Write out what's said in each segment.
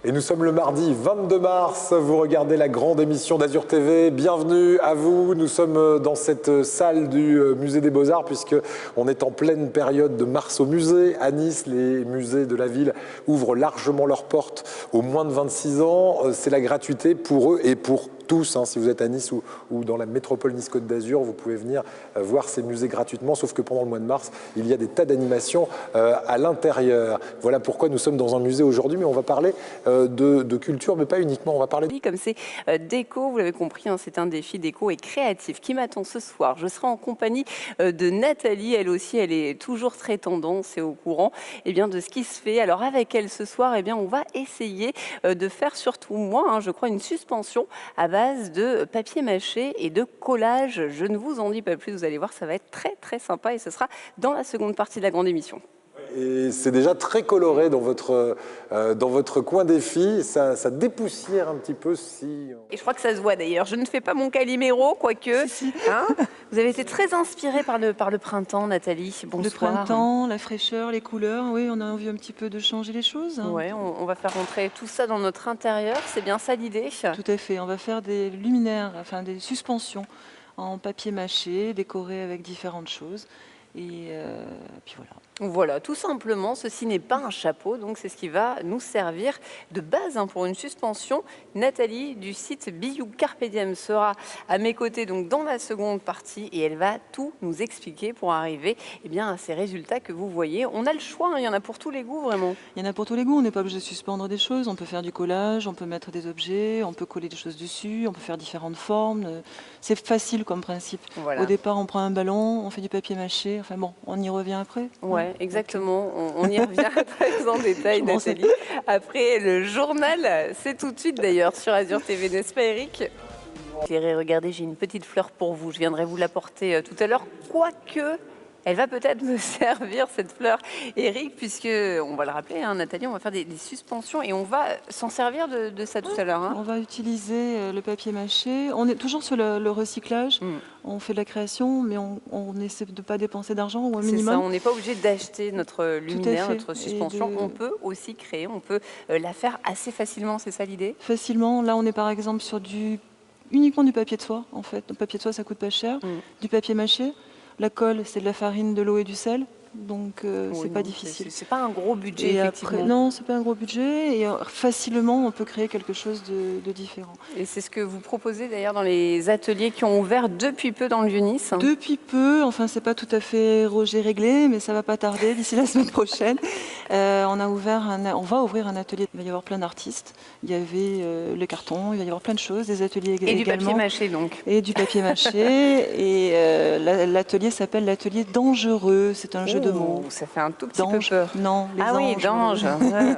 Et nous sommes le mardi 22 mars, vous regardez la grande émission d'Azur TV, bienvenue à vous. Nous sommes dans cette salle du musée des Beaux-Arts puisqu'on est en pleine période de mars au musée. À Nice, les musées de la ville ouvrent largement leurs portes aux moins de 26 ans. C'est la gratuité pour eux et pour tous. Si vous êtes à Nice ou dans la métropole Nice-Côte d'Azur, vous pouvez venir voir ces musées gratuitement, sauf que pendant le mois de mars, il y a des tas d'animations à l'intérieur. Voilà pourquoi nous sommes dans un musée aujourd'hui, mais on va parler de culture, mais pas uniquement, on va parler... Comme c'est déco, vous l'avez compris, c'est un défi déco et créatif qui m'attend ce soir. Je serai en compagnie de Nathalie, elle aussi, elle est toujours très tendance et au courant de ce qui se fait. Alors avec elle ce soir, on va essayer de faire surtout moi, je crois, une suspension à base de papier mâché et de collage. Je ne vous en dis pas plus, vous allez voir, ça va être très très sympa et ce sera dans la seconde partie de la grande émission. Et c'est déjà très coloré dans votre coin défi, ça dépoussière un petit peu si... Et je crois que ça se voit d'ailleurs, je ne fais pas mon Calimero, quoique. Si. Vous avez été très inspirée par le printemps, Nathalie. Bonsoir. Le printemps, la fraîcheur, les couleurs, oui, on a envie un petit peu de changer les choses. Oui, on va faire rentrer tout ça dans notre intérieur, c'est bien ça l'idée? Tout à fait, on va faire des luminaires, enfin des suspensions en papier mâché, décorées avec différentes choses. Et puis voilà. Voilà, tout simplement, ceci n'est pas un chapeau, donc c'est ce qui va nous servir de base pour une suspension. Nathalie du site Biou Carpe Diem sera à mes côtés donc dans la seconde partie et elle va tout nous expliquer pour arriver à ces résultats que vous voyez. On a le choix, il y en a pour tous les goûts vraiment. Il y en a pour tous les goûts, on n'est pas obligé de suspendre des choses, on peut faire du collage, on peut mettre des objets, on peut coller des choses dessus, on peut faire différentes formes. C'est facile comme principe. Voilà. Au départ, on prend un ballon, on fait du papier mâché, enfin bon, on y revient après. Ouais. Exactement, on y revient très en détail, Nathalie. Après le journal, c'est tout de suite d'ailleurs sur Azur TV, n'est-ce pas Eric? Regardez, j'ai une petite fleur pour vous, je viendrai vous l'apporter tout à l'heure, quoique... Elle va peut-être me servir, cette fleur, Eric, puisque, on va le rappeler, Nathalie, on va faire des suspensions et on va s'en servir de ça tout à l'heure. On va utiliser le papier mâché. On est toujours sur le recyclage. On fait de la création, mais on essaie de ne pas dépenser d'argent ou un minimum. C'est ça, on n'est pas obligé d'acheter notre luminaire, notre suspension. On peut aussi créer, on peut la faire assez facilement, c'est ça l'idée? Facilement. Là, on est par exemple sur uniquement du papier de soie, en fait. Le papier de soie, ça coûte pas cher. Du papier mâché. La colle, c'est de la farine, de l'eau et du sel, donc c'est pas difficile. C'est pas un gros budget, et effectivement. Après, non, c'est pas un gros budget, et facilement on peut créer quelque chose de différent. Et c'est ce que vous proposez d'ailleurs dans les ateliers qui ont ouvert depuis peu dans le Vieux-Nice. Depuis peu, enfin c'est pas tout à fait réglé, mais ça va pas tarder d'ici la semaine prochaine. On va ouvrir un atelier. Il va y avoir plein d'artistes. Il y avait le carton, il va y avoir plein de choses, des ateliers également. Et du papier mâché donc. Et du papier mâché. Et l'atelier s'appelle l'atelier Dangereux. C'est un jeu de mots. Ça fait un tout petit peu peur. Non, les anges. Ah oui, d'ange.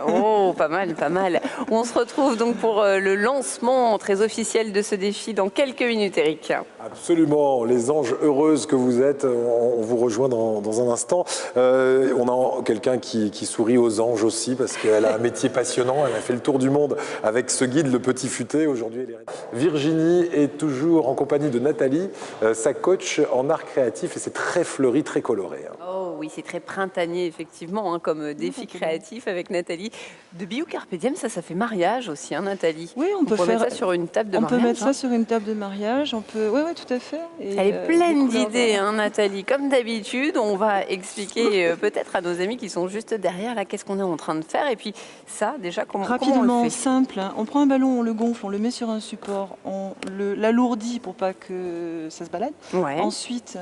Oh, pas mal, pas mal. On se retrouve donc pour le lancement très officiel de ce défi dans quelques minutes, Eric. Absolument, les anges heureuses que vous êtes, on vous rejoint dans un instant. On a quelqu'un qui sourit aux anges aussi parce qu'elle a un métier passionnant, elle a fait le tour du monde avec ce guide, le Petit Futé. Aujourd'hui, Virginie est toujours en compagnie de Nathalie, sa coach en art créatif, et c'est très fleuri, très coloré. Oh oui, c'est très printanier effectivement comme défi créatif avec Nathalie. De Biou Carpe Diem, ça fait mariage aussi, Nathalie? Oui, on peut faire ça sur une table de mariage. On peut mettre ça sur une table de mariage, on peut... Oui, tout à fait. Et elle est pleine d'idées, Nathalie. Comme d'habitude, on va expliquer peut-être à nos amis qui sont juste derrière, là, qu'est-ce qu'on est en train de faire. Et puis ça, déjà, comment on le fait? Simple. On prend un ballon, on le gonfle, on le met sur un support, on l'alourdit pour pas que ça se balade. Ouais. Ensuite,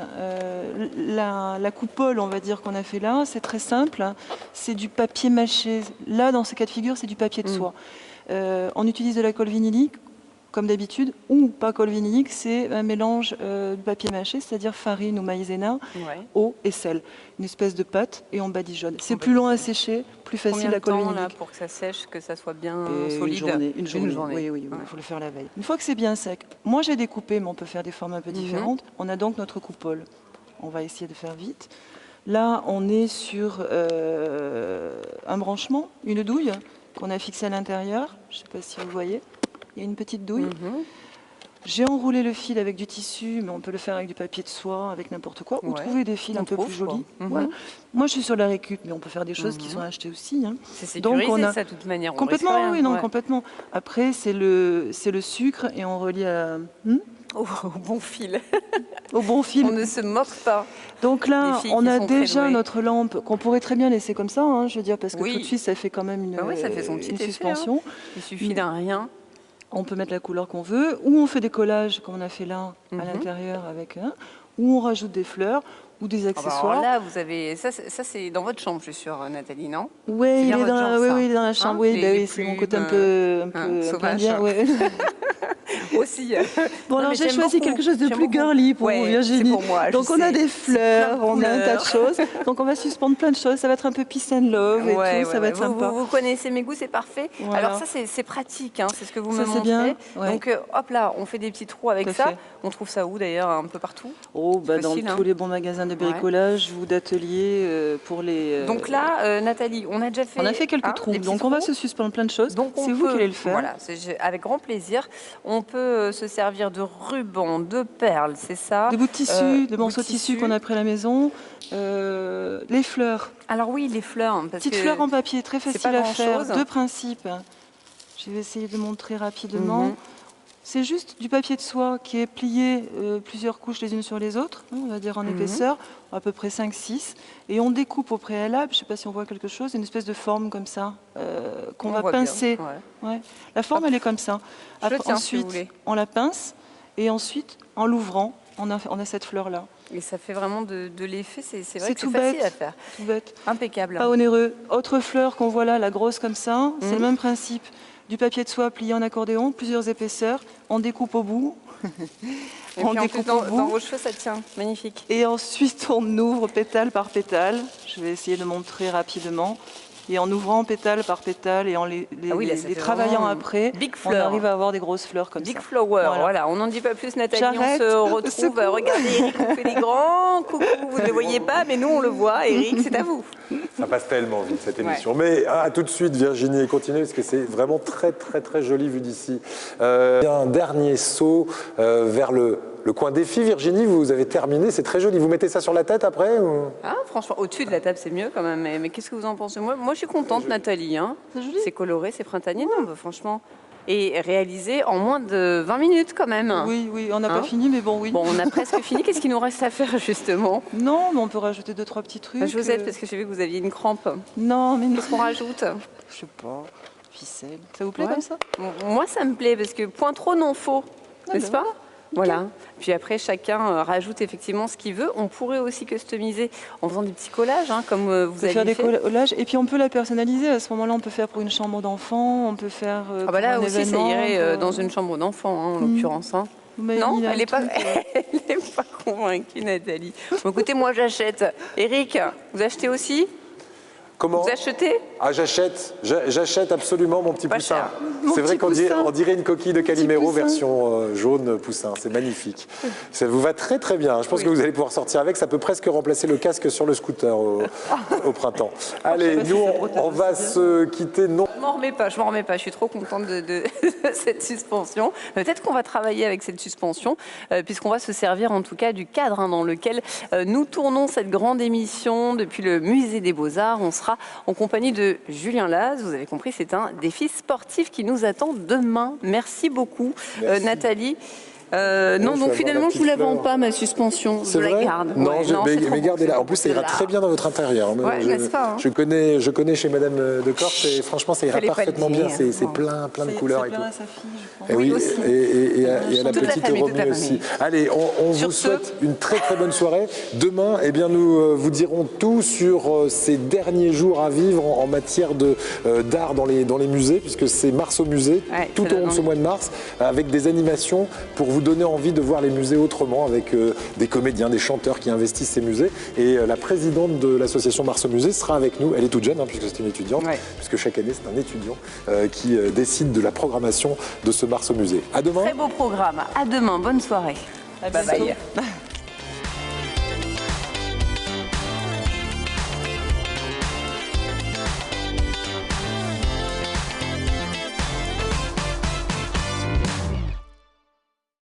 la coupole, on va dire, qu'on a fait là, c'est très simple. C'est du papier mâché. Là, dans ce cas de figure, c'est du papier de soie. On utilise de la colle vinylique, comme d'habitude, ou pas colle vinylique, c'est un mélange de papier mâché, c'est-à-dire farine ou maïzena, eau et sel. Une espèce de pâte et on badigeonne. C'est plus long à sécher, plus facile à colle vinylique. Combien de temps là, pour que ça sèche, que ça soit bien solide? Une journée. Oui, il faut le faire la veille. Une fois que c'est bien sec, moi j'ai découpé, mais on peut faire des formes un peu différentes. On a donc notre coupole. On va essayer de faire vite. Là, on est sur un branchement, une douille qu'on a fixée à l'intérieur. Je ne sais pas si vous voyez. Il y a une petite douille. J'ai enroulé le fil avec du tissu, mais on peut le faire avec du papier de soie, avec n'importe quoi, ou Ouais. trouver des fils On un peu trouve, plus jolis. quoi. Voilà. Moi, je suis sur la récup, mais on peut faire des choses qui sont achetées aussi. Hein. C'est Donc, sécurisé, on a- ça, de toute manière. on Complètement, risque rien. oui, non, Ouais. complètement. Après, c'est le sucre et on relie Au bon fil. au bon fil. On ne se moque pas. Donc là, Des filles on qui a sont très déjà douées. notre lampe qu'on pourrait très bien laisser comme ça, hein, je veux dire, parce que Oui. tout de suite, ça fait quand même une, Bah oui, ça fait son petit une effet, suspension. Il suffit d'un rien. On peut mettre la couleur qu'on veut, ou on fait des collages, comme on a fait là, à l'intérieur, avec ou on rajoute des fleurs ou des Ah bah accessoires. alors là, vous avez ça, c'est dans votre chambre, je suis sûre, Nathalie, non? Oui, c'est il bien est votre dans, genre, ça. oui, il est dans la chambre. Hein, Oui, les c'est mon plumes, côté un peu sauvage. indien, ouais. Aussi. Bon, Non, alors mais j'ai j'aime choisi beaucoup, quelque chose de j'aime plus beaucoup. girly pour Ouais, Virginie. c'est pour moi, je Donc on a sais. des fleurs, plein de on a un tas de couleurs. choses. Donc on va suspendre plein de choses. Ça va être un peu peace and love et tout. Ça va être sympa. Vous connaissez mes goûts, c'est parfait. Voilà. Alors ça, c'est pratique, hein, c'est ce que vous Ça, me c'est montrez. bien, ouais. Donc hop là, on fait des petits trous avec Tout à ça. fait. On trouve ça où d'ailleurs? Un peu partout. Oh, bah, dans facile, hein. tous les bons magasins de bricolage ou d'ateliers pour les. Donc là, Nathalie, on a déjà fait. on a fait quelques trous. des petits Donc on va trous. se suspendre plein de choses. Donc C'est on vous peut, qui allez le faire. Voilà, avec grand plaisir. On peut se servir de ruban, de perles, c'est ça? Des bouts de tissu, des morceaux de bouts tissu qu'on a pris à la maison. Les fleurs. Alors oui, les fleurs. Parce Petites que fleurs en papier, très c'est facile pas à faire. grand-chose. Deux principes. Je vais essayer de montrer rapidement. C'est juste du papier de soie qui est plié plusieurs couches les unes sur les autres, on va dire en épaisseur, à peu près 5-6. Et on découpe au préalable, je ne sais pas si on voit quelque chose, une espèce de forme comme ça, qu'on On va voit bien, pincer. ouais. Ouais. La forme, elle est comme ça. Je le tiens, si vous ensuite, voulez. on la pince. Et ensuite, en l'ouvrant, on a cette fleur-là. Et ça fait vraiment de l'effet, c'est vrai C'est que c'est tout facile bête. à faire. Tout bête. Impeccable. Pas onéreux. Autre fleur qu'on voit là, la grosse comme ça, c'est le même principe. Du papier de soie plié en accordéon, plusieurs épaisseurs, on découpe au bout. Et on puis en plus, découpe dans au bout. vos cheveux, ça tient. Magnifique. Et ensuite, on ouvre pétale par pétale. Je vais essayer de montrer rapidement. Et en ouvrant pétale par pétale et en les Ah oui, là, ça fait travaillant vraiment après, big on fleur. arrive à avoir des grosses fleurs comme Big ça. Flower, Voilà. voilà. On n'en dit pas plus, Nathalie. On J'arrête. se Au retrouve. secours. Regardez, Eric, on fait des grands coucou. Vous ne le voyez pas, mais nous, on le voit. Eric, c'est à vous. Ça passe tellement vite cette émission. Mais à tout de suite Virginie et continuez parce que c'est vraiment très très très joli vu d'ici. Un dernier saut vers le coin défi. Virginie, vous avez terminé, c'est très joli. Vous mettez ça sur la tête après ou... Ah, franchement, au-dessus de la table, c'est mieux quand même. Mais qu'est-ce que vous en pensez? Moi, je suis contente, Nathalie. Hein. C'est joli. C'est coloré, c'est printanier. Non, bah, franchement. Et réalisé en moins de 20 minutes quand même. Oui, on n'a Hein pas fini, mais bon, oui. Bon, on a presque fini. Qu'est-ce qu'il nous reste à faire justement? Non, mais on peut rajouter 2-3 petits trucs. Josette, parce que j'ai vu que vous aviez une crampe. Non, mais non. Qu'est-ce qu'on rajoute? Je sais pas. Ficelle. Ça vous plaît Ouais. comme ça? Moi, ça me plaît parce que point trop, non faux. N'est-ce pas? Voilà. Puis après, chacun rajoute effectivement ce qu'il veut. On pourrait aussi customiser en faisant des petits collages, hein, comme vous On peut avez faire des fait. collages et puis on peut la personnaliser. À ce moment-là, on peut faire pour une chambre d'enfant, on peut faire Ah pour bah là un aussi, ça événement, irait pour- dans une chambre d'enfant, hein, en l'occurrence. Hein. Vous m'avez Non, mis là elle un n'est pas, truc, elle est pas convaincue, Nathalie. Bon, écoutez, moi j'achète. Eric, vous achetez aussi? Comment? Vous achetez? Ah, j'achète absolument mon petit Pas poussin. cher. Mon C'est vrai petit qu'on dirait, poussin. on dirait une coquille de Calimero poussin. version jaune poussin. C'est magnifique. Ça vous va très très bien. Je pense Oui. que vous allez pouvoir sortir avec. Ça peut presque remplacer le casque sur le scooter au printemps. Allez, pas si nous ça protège on va aussi se quitter. Non. Je m'en remets pas, je m'en remets pas. Je suis trop contente de cette suspension. Peut-être qu'on va travailler avec cette suspension, puisqu'on va se servir en tout cas du cadre dans lequel nous tournons cette grande émission depuis le Musée des Beaux-Arts. On sera en compagnie de Julien Laz. Vous avez compris, c'est un défi sportif qui nous attend demain. Merci beaucoup, Merci. Nathalie. je Non, vais donc avoir finalement, la je vous la petite vends fleur. pas, ma suspension. Je C'est la vrai garde. Non, Ouais, je, c'est trop mais beau, gardez-la. c'est En plus, ça beau. ira très bien dans votre intérieur. Ouais, n'est-ce pas, hein Je connais chez Madame de Corse et franchement, ça ira Fallait pas le parfaitement bien. dire. C'est Bon. plein de couleurs et tout. à sa fille, je pense. Et Oui, oui, aussi. et à la Toute la petite famille, toute la Romy famille. aussi. Allez, on Sur vous ce- souhaite une très très bonne soirée. Demain, eh bien, nous vous dirons tout sur ces derniers jours à vivre en matière d'art dans les musées, puisque c'est Mars au musée, Ouais, tout ça au long de donne ce mois de mars, avec des animations pour vous donner envie de voir les musées autrement, avec des comédiens, des chanteurs qui investissent ces musées. Et la présidente de l'association Mars au musée sera avec nous. Elle est toute jeune, hein, puisque c'est une étudiante, Ouais. puisque chaque année c'est un étudiant qui décide de la programmation de ce Mars au musée. À demain. Très beau programme. À demain. Bonne soirée. À Bye bientôt. bye.